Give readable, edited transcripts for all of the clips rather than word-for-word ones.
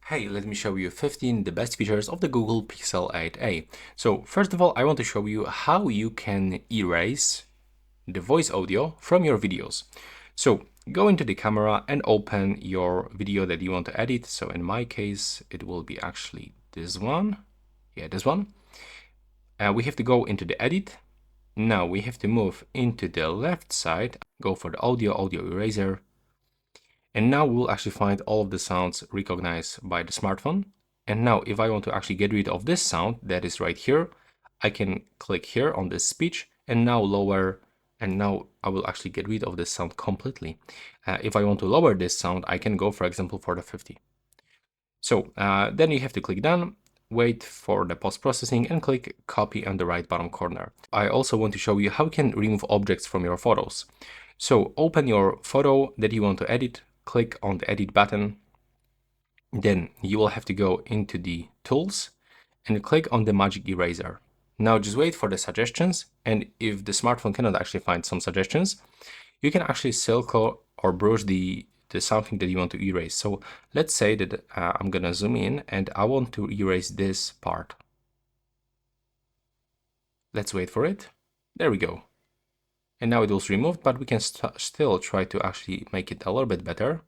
Hey, let me show you 15 the best features of the Google Pixel 8a. So first of all, I want to show you how you can erase the voice audio from your videos. So go into the camera and open your video that you want to edit. So in my case, it will be actually this one. Yeah, this one. We have to go into the edit. Now we have to move into the left side, go for the audio eraser. And now we'll actually find all of the sounds recognized by the smartphone. And now if I want to actually get rid of this sound that is right here, I can click here on this speech and now lower, and now I will actually get rid of this sound completely. If I want to lower this sound, I can go, for example, for the 50. So then you have to click done, wait for the post-processing and click copy on the right bottom corner. I also want to show you how you can remove objects from your photos. So open your photo that you want to edit, click on the edit button, then you will have to go into the tools and click on the magic eraser. Now just wait for the suggestions, and if the smartphone cannot actually find some suggestions, you can actually circle or brush the something that you want to erase. So let's say that I'm gonna zoom in and I want to erase this part. Let's wait for it. There we go. And now it was removed, but we can still try to actually make it a little bit better.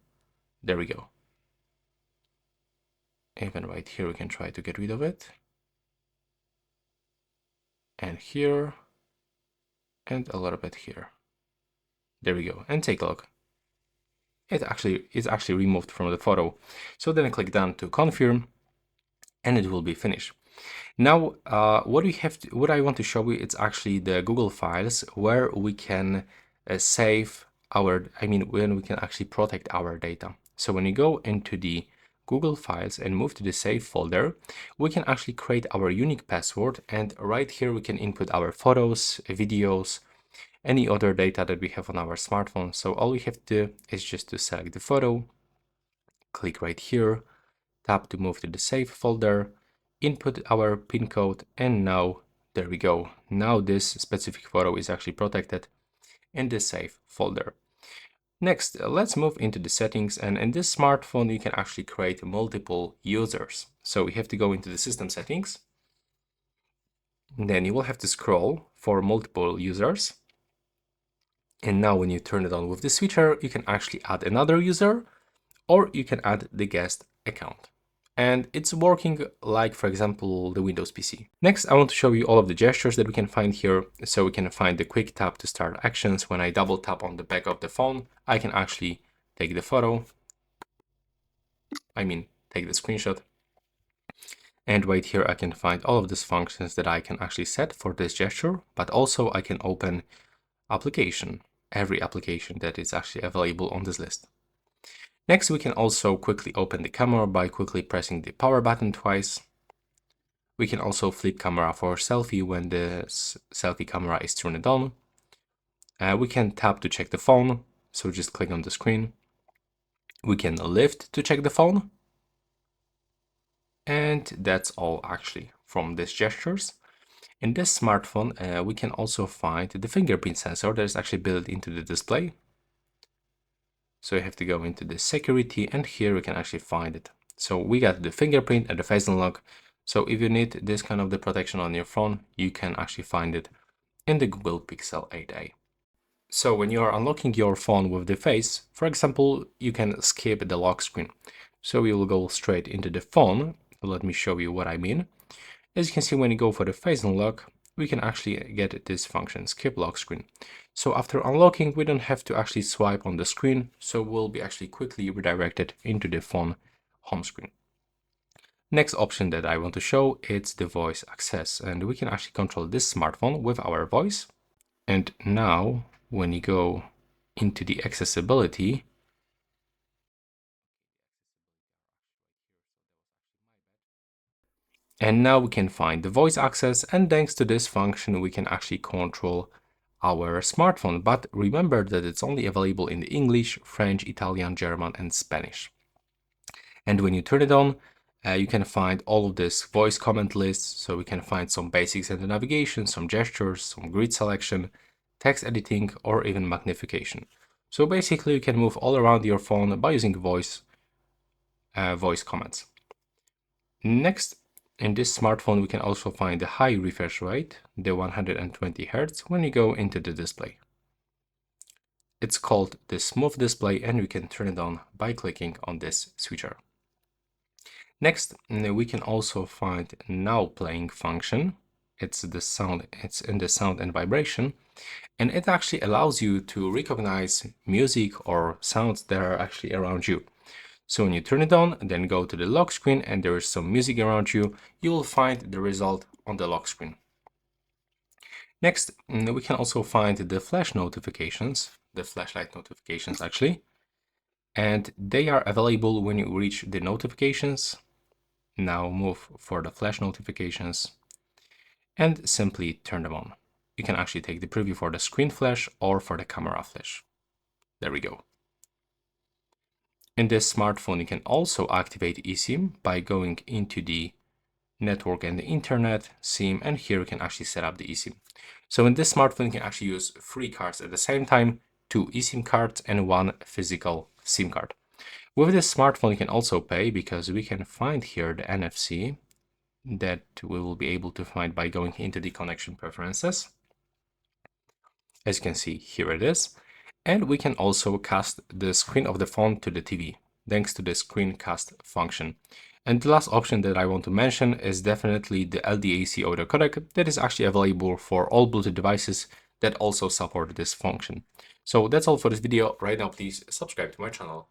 There we go. Even right here, we can try to get rid of it. And here, and a little bit here. There we go. And take a look. It actually is removed from the photo. So then I click done to confirm, and it will be finished. Now, what I want to show you, it's actually the Google files where we can save when we can actually protect our data. So when you go into the Google files and move to the save folder, we can actually create our unique password, and right here we can input our photos, videos, any other data that we have on our smartphone. So all we have to do is just to select the photo, click right here, tap to move to the save folder, input our PIN code, and now there we go. Now this specific photo is actually protected in the save folder. Next, let's move into the settings, and in this smartphone you can actually create multiple users. So we have to go into the system settings, then you will have to scroll for multiple users. And now when you turn it on with the switcher, you can actually add another user, or you can add the guest account. And it's working like, for example, the Windows PC. Next, I want to show you all of the gestures that we can find here. So we can find the quick tap to start actions. When I double tap on the back of the phone, I can actually take the photo. Take the screenshot. And right here, I can find all of these functions that I can actually set for this gesture, but also I can open application, every application that is actually available on this list. Next, we can also quickly open the camera by quickly pressing the power button twice. We can also flip camera for selfie when the selfie camera is turned on. We can tap to check the phone, so just click on the screen. We can lift to check the phone. And that's all actually from these gestures. In this smartphone, we can also find the fingerprint sensor that is actually built into the display. So you have to go into the security, and here we can actually find it. So we got the fingerprint and the face unlock. So if you need this kind of the protection on your phone, you can actually find it in the Google Pixel 8a. So when you are unlocking your phone with the face, for example, you can skip the lock screen. So we will go straight into the phone. Let me show you what I mean. As you can see, when you go for the face unlock, we can actually get this function, skip lock screen. So after unlocking, we don't have to actually swipe on the screen, so we'll be actually quickly redirected into the phone home screen. Next option that I want to show, it's the voice access, and we can actually control this smartphone with our voice. And now when you go into the accessibility, and now we can find the voice access, and thanks to this function, we can actually control our smartphone. But remember that it's only available in English, French, Italian, German, and Spanish. And when you turn it on, you can find all of this voice comment list. So we can find some basics in the navigation, some gestures, some grid selection, text editing, or even magnification. So basically you can move all around your phone by using voice comments. Next, in this smartphone, we can also find the high refresh rate, the 120 Hz, when you go into the display. It's called the smooth display, and we can turn it on by clicking on this switcher. Next, we can also find now playing function. It's in the sound and vibration, and it actually allows you to recognize music or sounds that are actually around you. So when you turn it on, then go to the lock screen and there is some music around you, you will find the result on the lock screen. Next, we can also find the flash notifications, the flashlight notifications actually, and they are available when you reach the notifications. Now move for the flash notifications and simply turn them on. You can actually take the preview for the screen flash or for the camera flash. There we go. In this smartphone, you can also activate eSIM by going into the network and the internet, SIM, and here you can actually set up the eSIM. So in this smartphone, you can actually use 3 cards at the same time, 2 eSIM cards and 1 physical SIM card. With this smartphone, you can also pay because we can find here the NFC that we will be able to find by going into the connection preferences. As you can see, here it is. And we can also cast the screen of the phone to the TV, thanks to the screencast function. And the last option that I want to mention is definitely the LDAC audio codec that is actually available for all Bluetooth devices that also support this function. So that's all for this video. Right now, please subscribe to my channel.